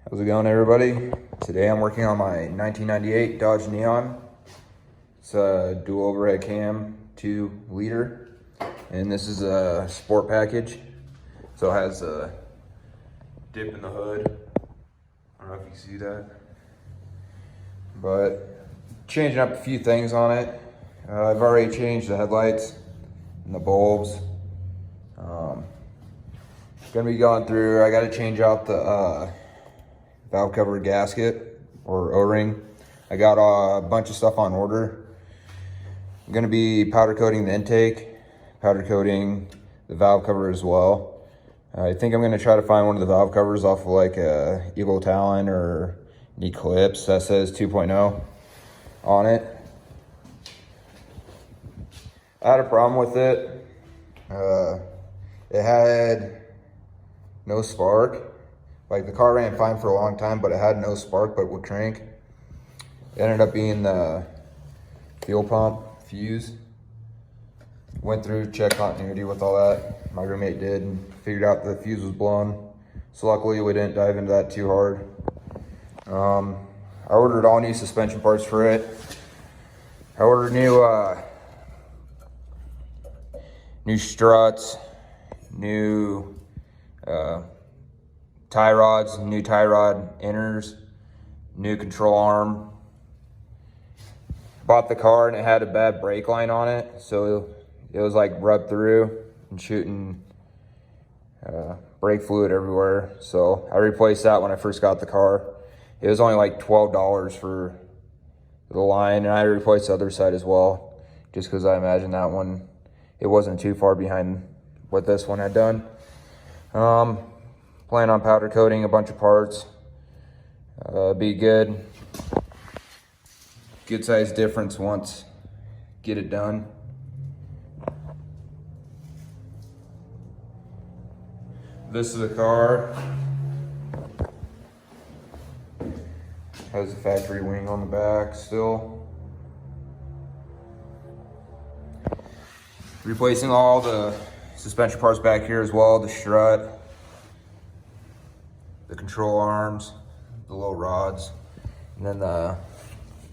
How's it going, everybody? Today I'm working on my 1998 Dodge Neon. It's a dual overhead cam 2-liter, and this is a sport package. So it has a dip in the hood. I don't know if you can see that, but changing up a few things on it. I've already changed the headlights and the bulbs. Gonna be going through. I got to change out the valve cover gasket or O-ring. I got a bunch of stuff on order. I'm gonna be powder coating the intake, powder coating the valve cover as well. I think I'm gonna try to find one of the valve covers off of like a Eagle Talon or an Eclipse that says 2.0 on it. I had a problem with it. It had no spark. Like, the car ran fine for a long time, but it had no spark, but would crank. It ended up being the fuel pump fuse. Went through, checked continuity with all that. My roommate did, and figured out the fuse was blown. So luckily we didn't dive into that too hard. I ordered all new suspension parts for it. I ordered new struts, new tie rods, new tie rod inners, new control arm. Bought the car and it had a bad brake line on it, so it was like rubbed through and shooting brake fluid everywhere. So I replaced that when I first got the car. It was only like $12 for the line, and I replaced the other side as well, just because I imagine that one, it wasn't too far behind what this one had done. Plan on powder coating a bunch of parts. Be good size difference once get it done. This is a car. Has a factory wing on the back still. Replacing all the suspension parts back here as well, the strut, the control arms, the low rods, and then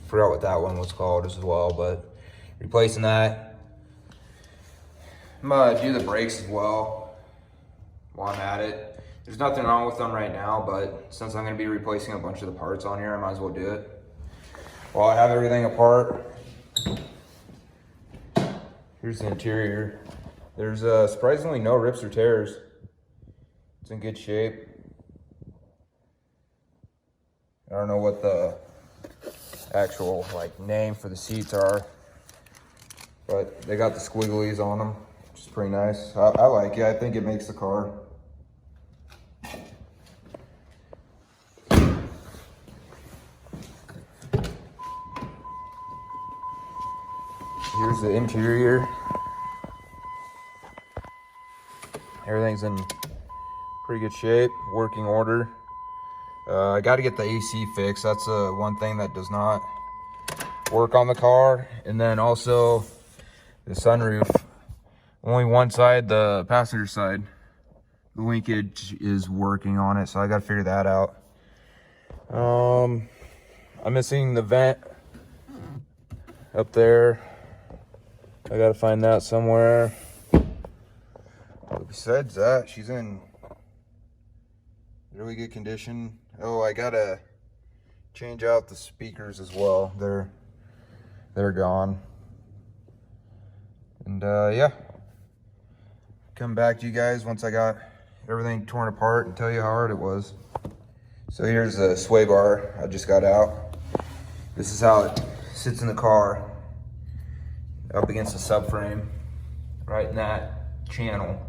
forgot what that one was called as well, but replacing that. I'm gonna do the brakes as well while I'm at it. There's nothing wrong with them right now, but since I'm gonna be replacing a bunch of the parts on here, I might as well do it. While I have everything apart, here's the interior. There's surprisingly no rips or tears. It's in good shape. I don't know what the actual like name for the seats are, but they got the squigglies on them, which is pretty nice. I like it. I think it makes the car. Here's the interior. Everything's in pretty good shape, working order. I got to get the AC fixed. That's one thing that does not work on the car. And then also the sunroof. Only one side, the passenger side, the linkage is working on it, so I got to figure that out. I'm missing the vent up there. I got to find that somewhere. But besides that, she's in really good condition. Oh, I gotta change out the speakers as well. They're gone. And yeah, come back to you guys once I got everything torn apart and tell you how hard it was. So here's the sway bar I just got out. This is how it sits in the car, up against the subframe, right in that channel.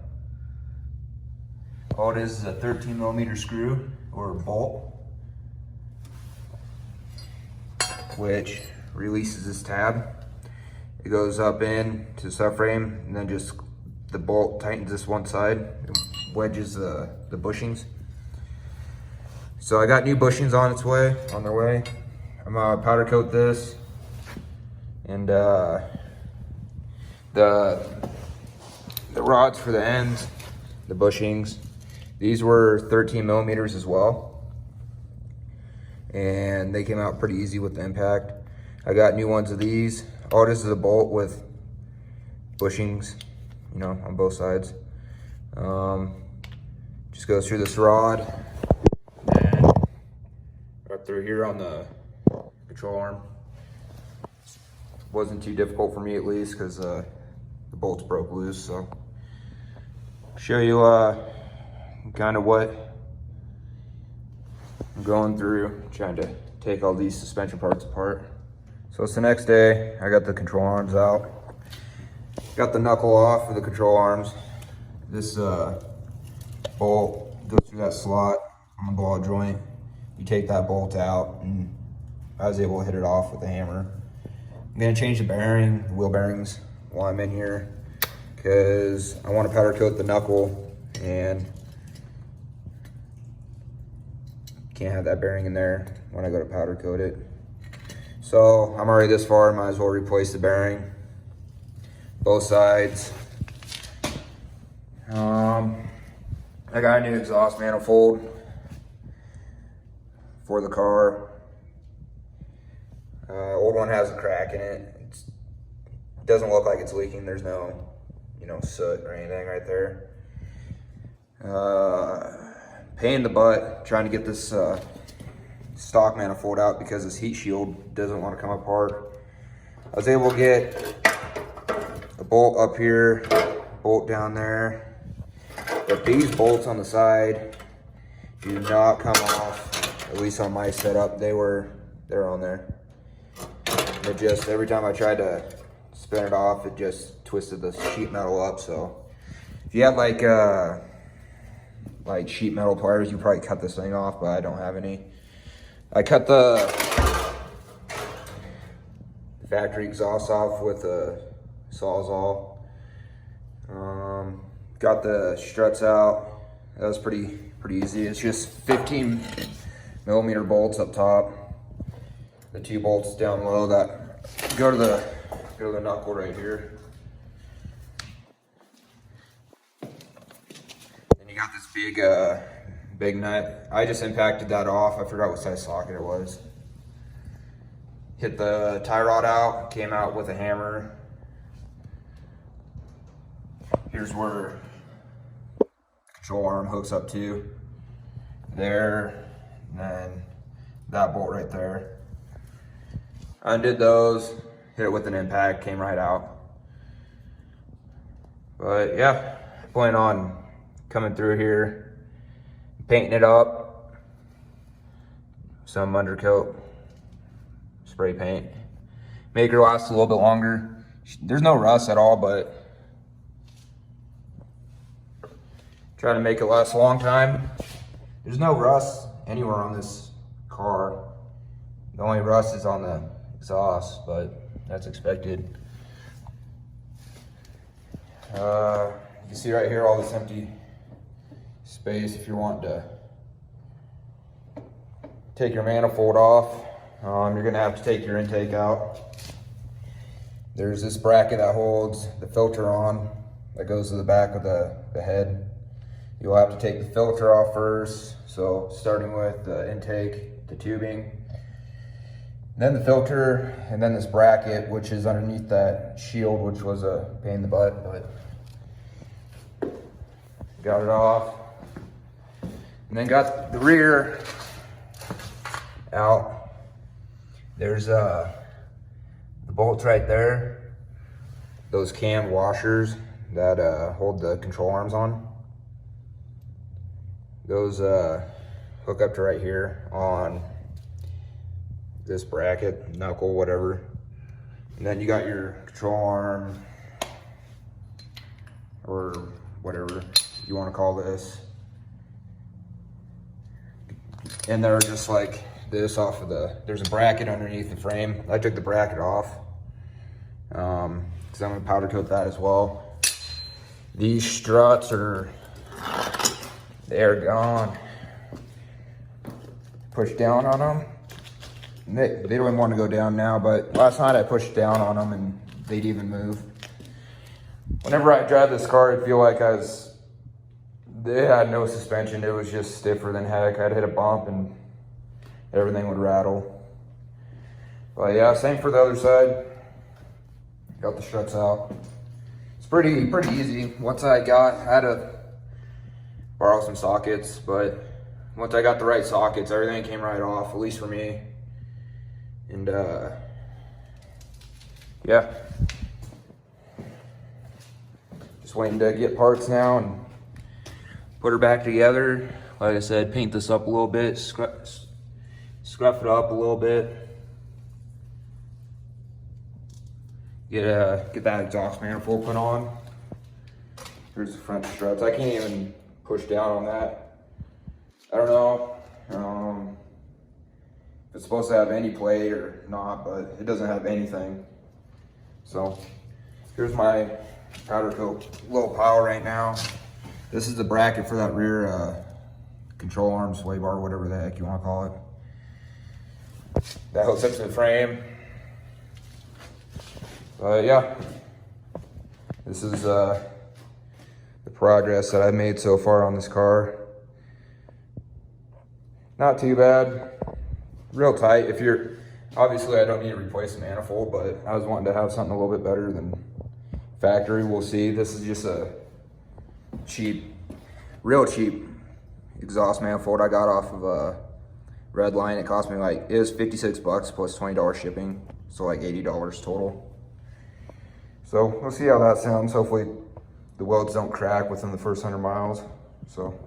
All it is a 13mm screw or bolt, which releases this tab. It goes up in to the subframe, and then just the bolt tightens this one side, and wedges the bushings. So I got new bushings on their way. I'm gonna powder coat this, and the rods for the ends, the bushings. These were 13mm as well. and they came out pretty easy with the impact. I got new ones of these. Oh, this is a bolt with bushings, you know, on both sides. Just goes through this rod and right through here on the control arm. Wasn't too difficult for me, at least, because the bolts broke loose. So show you kind of what I'm going through, trying to take all these suspension parts apart. So it's the next day. I got the control arms out. Got the knuckle off for the control arms. This bolt goes through that slot on the ball joint. You take that bolt out, and I was able to hit it off with a hammer. I'm gonna change the bearing, the wheel bearings, while I'm in here, because I want to powder coat the knuckle, and can't have that bearing in there when I go to powder coat it. So I'm already this far, might as well replace the bearing, both sides. I got a new exhaust manifold for the car. Old one has a crack in it. It doesn't look like it's leaking. There's no, you know, soot or anything right there. Pain in the butt trying to get this stock manifold out because this heat shield doesn't want to come apart. I was able to get a bolt up here, bolt down there, but these bolts on the side do not come off. At least on my setup, they're on there. It just, every time I tried to spin it off, it just twisted the sheet metal up. So if you had like sheet metal pliers, you probably cut this thing off, but I don't have any. I cut the factory exhaust off with a Sawzall. Got the struts out. That was pretty easy. It's just 15mm bolts up top. The 2 bolts down low that go to the knuckle right here. And you got this big nut. I just impacted that off. I forgot what size socket it was. Hit the tie rod out, came out with a hammer. Here's where the control arm hooks up to. There, and then that bolt right there. Undid those, hit it with an impact, came right out. But yeah, plan on coming through here, painting it up, some undercoat, spray paint, make her last a little bit longer. There's no rust at all, but try to make it last a long time. There's no rust anywhere on this car. The only rust is on the exhaust, but that's expected. You can see right here all this empty space. If you're wanting to take your manifold off, you're gonna have to take your intake out. There's this bracket that holds the filter on that goes to the back of the head. You'll have to take the filter off first. So starting with the intake, the tubing, then the filter, and then this bracket, which is underneath that shield, which was a pain in the butt, but got it off. And then got the rear out. There's the bolts right there. Those cam washers that hold the control arms on. Those hook up to right here on this bracket, knuckle, whatever. And then you got your control arm, or whatever you want to call this. And they're just like this off of there's a bracket underneath the frame. I took the bracket off because I'm gonna powder coat that as well. These struts they're gone. Push down on them. They don't want to go down now, but last night I pushed down on them and they'd even move. Whenever I drive this car, I feel like they had no suspension. It was just stiffer than heck. I'd hit a bump and everything would rattle. But yeah, same for the other side. Got the struts out. It's pretty easy. Once I had to borrow some sockets, but once I got the right sockets, everything came right off, at least for me. And yeah, just waiting to get parts now and put her back together. Like I said, paint this up a little bit, scruff it up a little bit. Get that exhaust manifold put on. Here's the front struts. I can't even push down on that. I don't know if it's supposed to have any plate or not, but it doesn't have anything. So here's my powder coat little pile right now. This is the bracket for that rear control arm, sway bar, whatever the heck you want to call it. That hooks up to the frame. Yeah, this is the progress that I've made so far on this car. Not too bad, real tight. Obviously I don't need to replace the manifold, but I was wanting to have something a little bit better than factory. We'll see. This is just a real cheap exhaust manifold I got off of a Red Line. It cost me it was 56 bucks plus $20 shipping, so like $80 total. So we'll see how that sounds. Hopefully the welds don't crack within the first 100 miles. So